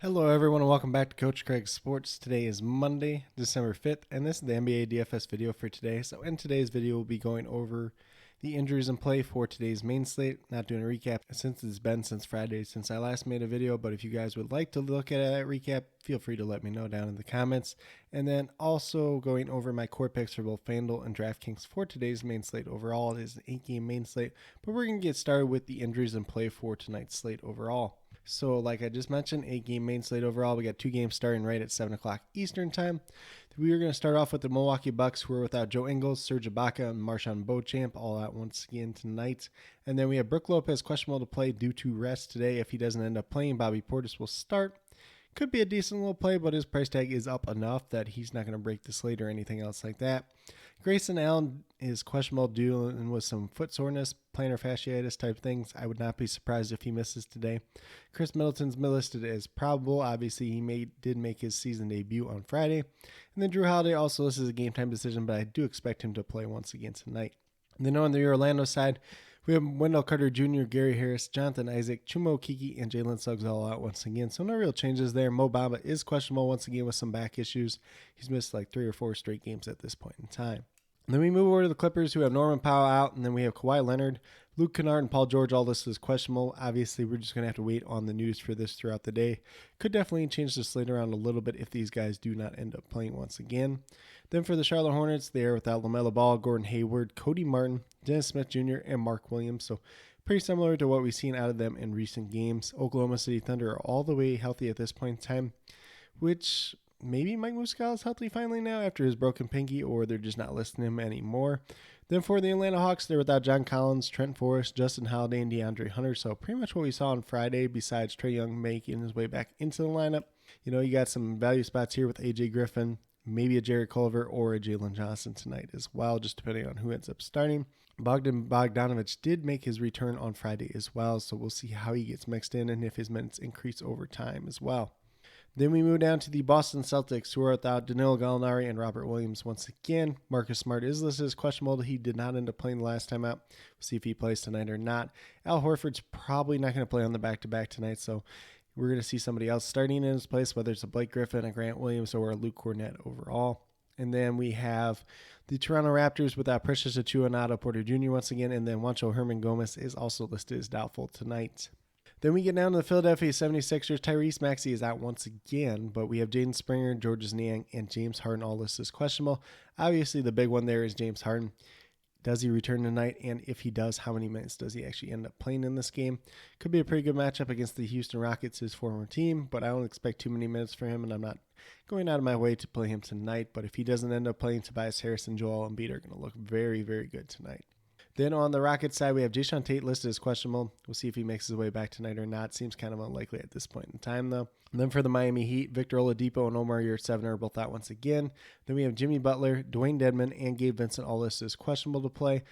Hello, everyone, and welcome back to Coach Craig's Sports. Today is Monday, December 5th, and this is the NBA DFS video for today. So, in today's video, we'll be going over the injuries in play for today's main slate. Not doing a recap since it's been since Friday since I last made a video, but if you guys would like to look at that recap, feel free to let me know down in the comments. And then also going over my core picks for both FanDuel and DraftKings for today's main slate overall. It is an 8-game main slate, but we're going to get started with the injuries in play for tonight's slate overall. So like I just mentioned, 8-game main slate overall. We got 2 games starting right at 7 o'clock Eastern time. We are going to start off with the Milwaukee Bucks, who are without Joe Ingles, Serge Ibaka, and Marshawn Beauchamp all out once again tonight. And then we have Brook Lopez questionable to play due to rest today. If he doesn't end up playing, Bobby Portis will start. Could be a decent little play, but his price tag is up enough that he's not going to break the slate or anything else like that. Grayson Allen is questionable dealing with some foot soreness, plantar fasciitis type things. I would not be surprised if he misses today. Chris Middleton's listed as probable. Obviously, he did make his season debut on Friday. And then Drew Holiday also listed as a game time decision, but I do expect him to play once again tonight. And then on the Orlando side, we have Wendell Carter Jr., Gary Harris, Jonathan Isaac, Chuma Okeke, and Jalen Suggs all out once again. So no real changes there. Mo Bamba is questionable once again with some back issues. He's missed like 3 or 4 straight games at this point in time. And then we move over to the Clippers, who have Norman Powell out, and then we have Kawhi Leonard, Luke Kennard, and Paul George all listed as questionable. Obviously, we're just going to have to wait on the news for this throughout the day. Could definitely change the slate around a little bit if these guys do not end up playing once again. Then for the Charlotte Hornets, they are without LaMelo Ball, Gordon Hayward, Cody Martin, Dennis Smith Jr., and Mark Williams. So pretty similar to what we've seen out of them in recent games. Oklahoma City Thunder are all the way healthy at this point in time, which maybe Mike Muscala is healthy finally now after his broken pinky, or they're just not listing him anymore. Then for the Atlanta Hawks, they're without John Collins, Trent Forrest, Justin Holiday, and DeAndre Hunter. So pretty much what we saw on Friday, besides Trae Young making his way back into the lineup. You know, you got some value spots here with AJ Griffin, maybe a Jared Culver, or a Jalen Johnson tonight as well, just depending on who ends up starting. Bogdan Bogdanovic did make his return on Friday as well, so we'll see how he gets mixed in and if his minutes increase over time as well. Then we move down to the Boston Celtics, who are without Danilo Gallinari and Robert Williams once again. Marcus Smart is listed as questionable. He did not end up playing the last time out. We'll see if he plays tonight or not. Al Horford's probably not going to play on the back-to-back tonight, so we're going to see somebody else starting in his place, whether it's a Blake Griffin, a Grant Williams, or a Luke Cornett overall. And then we have the Toronto Raptors without Precious Achiuwa and Otto Porter Jr. once again, and then Juancho Hernan-Gomez is also listed as doubtful tonight. Then we get down to the Philadelphia 76ers. Tyrese Maxey is out once again, but we have Jaden Springer, Georges Niang, and James Harden all listed as questionable. Obviously, the big one there is James Harden. Does he return tonight? And if he does, how many minutes does he actually end up playing in this game? Could be a pretty good matchup against the Houston Rockets, his former team, but I don't expect too many minutes for him, and I'm not going out of my way to play him tonight. But if he doesn't end up playing, Tobias Harris and Joel Embiid are going to look very, very good tonight. Then on the Rockets side, we have Jae'Sean Tate listed as questionable. We'll see if he makes his way back tonight or not. Seems kind of unlikely at this point in time, though. And then for the Miami Heat, Victor Oladipo and Omar Yurtseven are both out once again. Then we have Jimmy Butler, Dwayne Dedmon, and Gabe Vincent all listed as questionable to play.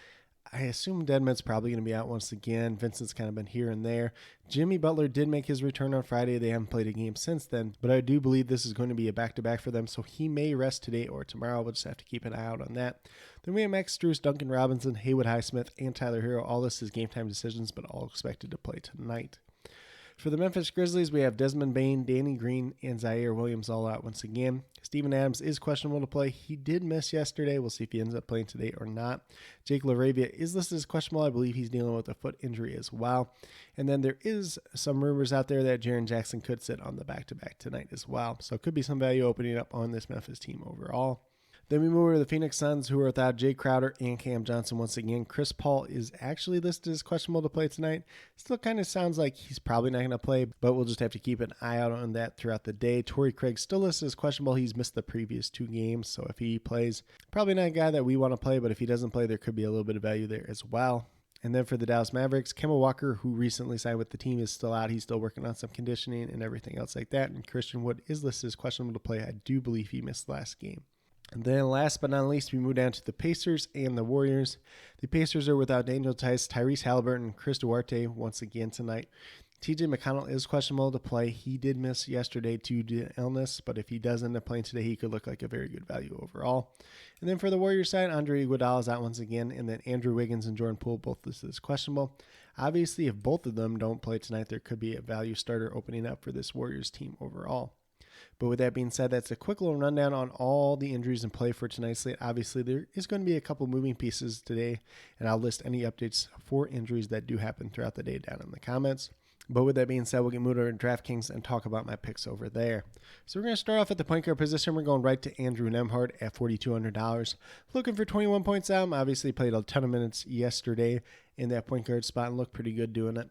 I assume Dedmon's probably going to be out once again. Vincent's kind of been here and there. Jimmy Butler did make his return on Friday. They haven't played a game since then, but I do believe this is going to be a back-to-back for them, so he may rest today or tomorrow. We'll just have to keep an eye out on that. Then we have Max Strus, Duncan Robinson, Haywood Highsmith, and Tyler Hero. All this is game-time decisions, but all expected to play tonight. For the Memphis Grizzlies, we have Desmond Bane, Danny Green, and Zaire Williams all out once again. Steven Adams is questionable to play. He did miss yesterday. We'll see if he ends up playing today or not. Jake LaRavia is listed as questionable. I believe he's dealing with a foot injury as well. And then there is some rumors out there that Jaren Jackson could sit on the back-to-back tonight as well. So it could be some value opening up on this Memphis team overall. Then we move over to the Phoenix Suns, who are without Jay Crowder and Cam Johnson once again. Chris Paul is actually listed as questionable to play tonight. Still kind of sounds like he's probably not going to play, but we'll just have to keep an eye out on that throughout the day. Torrey Craig still listed as questionable. He's missed the previous 2 games, so if he plays, probably not a guy that we want to play, but if he doesn't play, there could be a little bit of value there as well. And then for the Dallas Mavericks, Kemba Walker, who recently signed with the team, is still out. He's still working on some conditioning and everything else like that. And Christian Wood is listed as questionable to play. I do believe he missed last game. And then last but not least, we move down to the Pacers and the Warriors. The Pacers are without Daniel Tice, Tyrese Halliburton, Chris Duarte once again tonight. TJ McConnell is questionable to play. He did miss yesterday due to illness, but if he does end up playing today, he could look like a very good value overall. And then for the Warriors side, Andre Iguodala is out once again, and then Andrew Wiggins and Jordan Poole both listed as questionable. Obviously, if both of them don't play tonight, there could be a value starter opening up for this Warriors team overall. But with that being said, that's a quick little rundown on all the injuries in play for tonight's slate. Obviously, there is going to be a couple moving pieces today, and I'll list any updates for injuries that do happen throughout the day down in the comments. But with that being said, we'll get moved over to DraftKings and talk about my picks over there. So we're going to start off at the point guard position. We're going right to Andrew Nembhard at $4,200. Looking for 21 points out. Obviously played a ton of minutes yesterday in that point guard spot and looked pretty good doing it.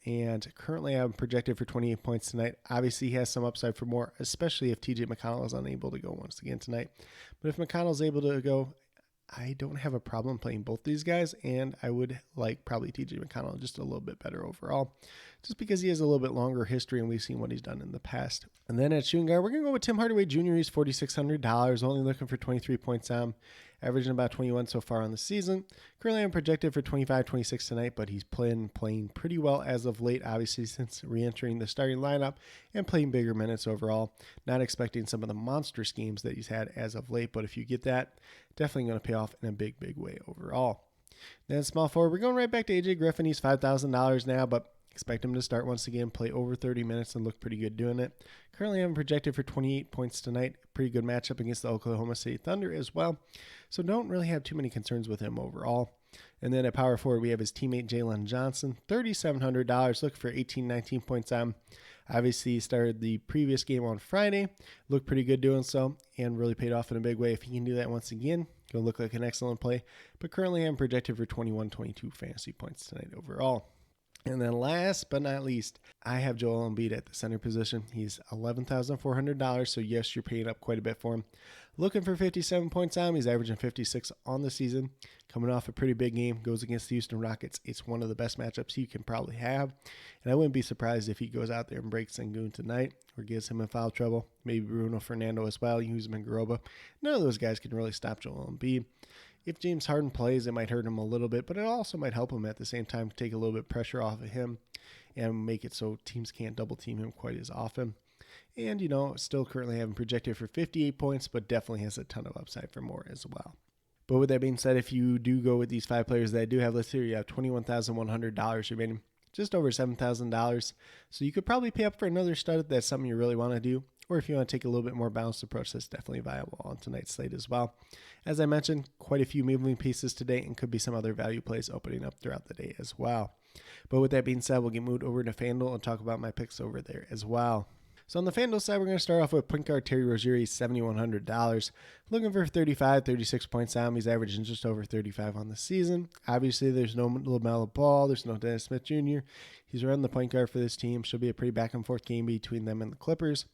And currently I'm projected for 28 points tonight. Obviously he has some upside for more, especially if TJ McConnell is unable to go once again tonight. But if McConnell's able to go, I don't have a problem playing both these guys, and I would like probably TJ McConnell just a little bit better overall, just because he has a little bit longer history and we've seen what he's done in the past. And then at shooting guard, we're going to go with Tim Hardaway Jr. He's $4,600, only looking for 23 points averaging about 21 so far on the season. Currently I'm projected for 25, 26 tonight, but he's playing pretty well as of late, obviously since re-entering the starting lineup and playing bigger minutes overall. Not expecting some of the monster schemes that he's had as of late, but if you get that, definitely going to pay off in a big way overall. Then small forward, we're going right back to AJ Griffin. He's $5,000 now, but expect him to start once again, play over 30 minutes and look pretty good doing it. Currently I'm projected for 28 points tonight. Pretty good matchup against the Oklahoma City Thunder as well. So don't really have too many concerns with him overall. And then at power forward, we have his teammate Jalen Johnson, $3,700, looking for 18, 19 points on. Obviously, he started the previous game on Friday, looked pretty good doing so, and really paid off in a big way. If he can do that once again, going to look like an excellent play. But currently I'm projected for 21, 22 fantasy points tonight overall. And then last but not least, I have Joel Embiid at the center position. He's $11,400, so yes, you're paying up quite a bit for him. Looking for 57 points on him. He's averaging 56 on the season. Coming off a pretty big game, goes against the Houston Rockets. It's one of the best matchups you can probably have. And I wouldn't be surprised if he goes out there and breaks Sengun tonight or gets him in foul trouble. Maybe Bruno Fernando as well. Use him in Garoba. None of those guys can really stop Joel Embiid. If James Harden plays, it might hurt him a little bit, but it also might help him at the same time to take a little bit of pressure off of him and make it so teams can't double team him quite as often. And, still currently having projected for 58 points, but definitely has a ton of upside for more as well. But with that being said, if you do go with these 5 players that I do have listed here, you have $21,100 remaining, just over $7,000. So you could probably pay up for another stud if that's something you really want to do. Or if you want to take a little bit more balanced approach, that's definitely viable on tonight's slate as well. As I mentioned, quite a few moving pieces today and could be some other value plays opening up throughout the day as well. But with that being said, we'll get moved over to FanDuel and talk about my picks over there as well. So on the FanDuel side, we're going to start off with point guard Terry Rozier. He's $7,100. Looking for 35, 36 points out. He's averaging just over 35 on the season. Obviously, there's no LaMelo Ball. There's no Dennis Smith Jr. He's running the point guard for this team. Should be a pretty back and forth game between them and the Clippers.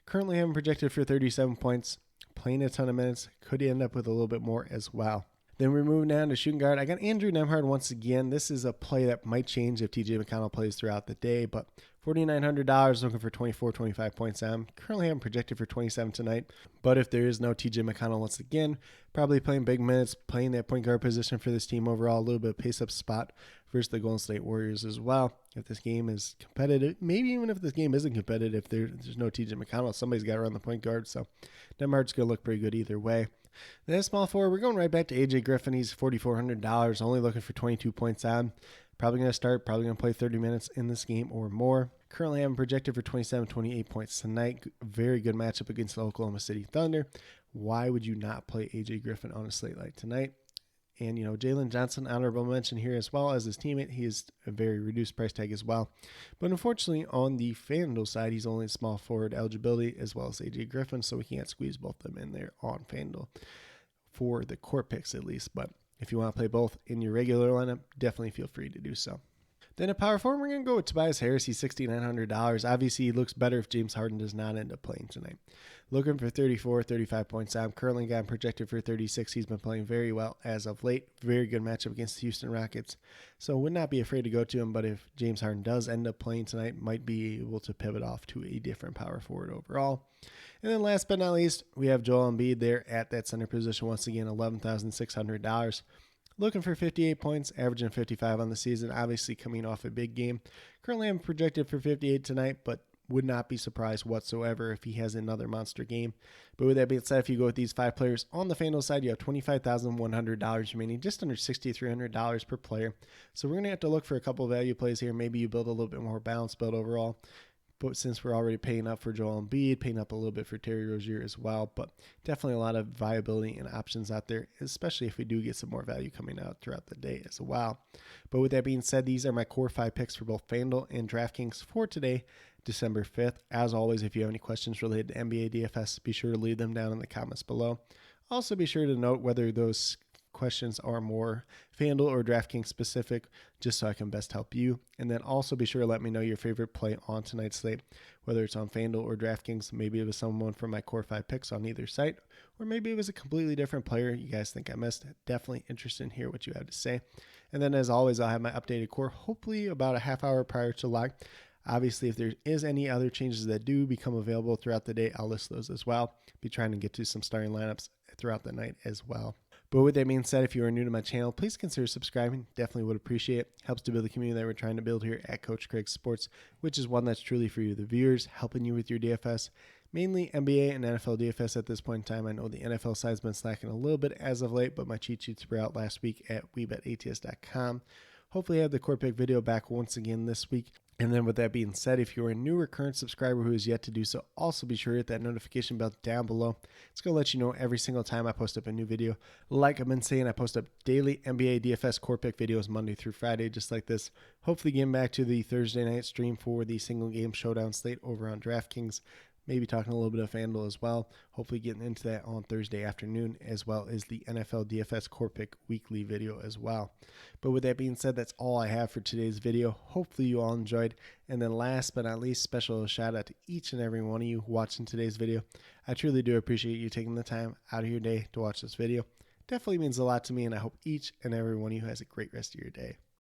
Currently having projected for 37 points, playing a ton of minutes, could end up with a little bit more as well. Then we're moving down to shooting guard. I got Andrew Nembhard once again. This is a play that might change if TJ McConnell plays throughout the day, but $4,900 looking for 24, 25 points. I'm currently having projected for 27 tonight, but if there is no TJ McConnell once again, probably playing big minutes, playing that point guard position for this team overall, a little bit of pace-up spot versus the Golden State Warriors as well. If this game is competitive, maybe even if this game isn't competitive, there's no TJ McConnell, somebody's got to run the point guard, so Nembhard's going to look pretty good either way. Then small forward, we're going right back to AJ Griffin. He's $4,400, only looking for 22 points on. Probably going to start, probably going to play 30 minutes in this game or more. Currently I'm projected for 27, 28 points tonight. Very good matchup against the Oklahoma City Thunder. Why would you not play AJ Griffin on a slate like tonight? And, Jalen Johnson, honorable mention here as well as his teammate. He is a very reduced price tag as well. But unfortunately, on the FanDuel side, he's only small forward eligibility as well as AJ Griffin, so we can't squeeze both of them in there on FanDuel for the core picks at least. But if you want to play both in your regular lineup, definitely feel free to do so. Then at power forward, we're going to go with Tobias Harris. He's $6,900. Obviously, he looks better if James Harden does not end up playing tonight. Looking for 34, 35 points. I'm currently got him projected for 36. He's been playing very well as of late. Very good matchup against the Houston Rockets. So would not be afraid to go to him, but if James Harden does end up playing tonight, might be able to pivot off to a different power forward overall. And then last but not least, we have Joel Embiid there at that center position. Once again, $11,600. Looking for 58 points, averaging 55 on the season, obviously coming off a big game. Currently I'm projected for 58 tonight, but would not be surprised whatsoever if he has another monster game. But with that being said, if you go with these 5 players on the FanDuel side, you have $25,100 remaining, just under $6,300 per player. So we're going to have to look for a couple of value plays here. Maybe you build a little bit more balanced build overall. But since we're already paying up for Joel Embiid, paying up a little bit for Terry Rozier as well, but definitely a lot of viability and options out there, especially if we do get some more value coming out throughout the day as well. But with that being said, these are my core 5 picks for both FanDuel and DraftKings for today, December 5th. As always, if you have any questions related to NBA DFS, be sure to leave them down in the comments below. Also, be sure to note whether those questions are more FanDuel or DraftKings specific, just so I can best help you. And then also be sure to let me know your favorite play on tonight's slate, whether it's on FanDuel or DraftKings. Maybe it was someone from my core 5 picks on either site, or maybe it was a completely different player you guys think I missed. Definitely interested in hear what you have to say. And then as always, I'll have my updated core hopefully about a half hour prior to lock. Obviously, if there is any other changes that do become available throughout the day, I'll list those as well. Be trying to get to some starting lineups throughout the night as well. But with that being said, if you are new to my channel, please consider subscribing. Definitely would appreciate it. Helps to build the community that we're trying to build here at CoachCraigSports, which is one that's truly for you, the viewers, helping you with your DFS. Mainly NBA and NFL DFS at this point in time. I know the NFL side's been slacking a little bit as of late, but my cheat sheets were out last week at WeBetATS.com. Hopefully I have the core pick video back once again this week. And then with that being said, if you're a new or current subscriber who is yet to do so, also be sure to hit that notification bell down below. It's going to let you know every single time I post up a new video. Like I've been saying, I post up daily NBA DFS core pick videos Monday through Friday, just like this. Hopefully getting back to the Thursday night stream for the single game showdown slate over on DraftKings. Maybe talking a little bit of FanDuel as well. Hopefully getting into that on Thursday afternoon, as well as the NFL DFS Core Pick weekly video as well. But with that being said, that's all I have for today's video. Hopefully you all enjoyed. And then last but not least, special shout out to each and every one of you watching today's video. I truly do appreciate you taking the time out of your day to watch this video. Definitely means a lot to me, and I hope each and every one of you has a great rest of your day.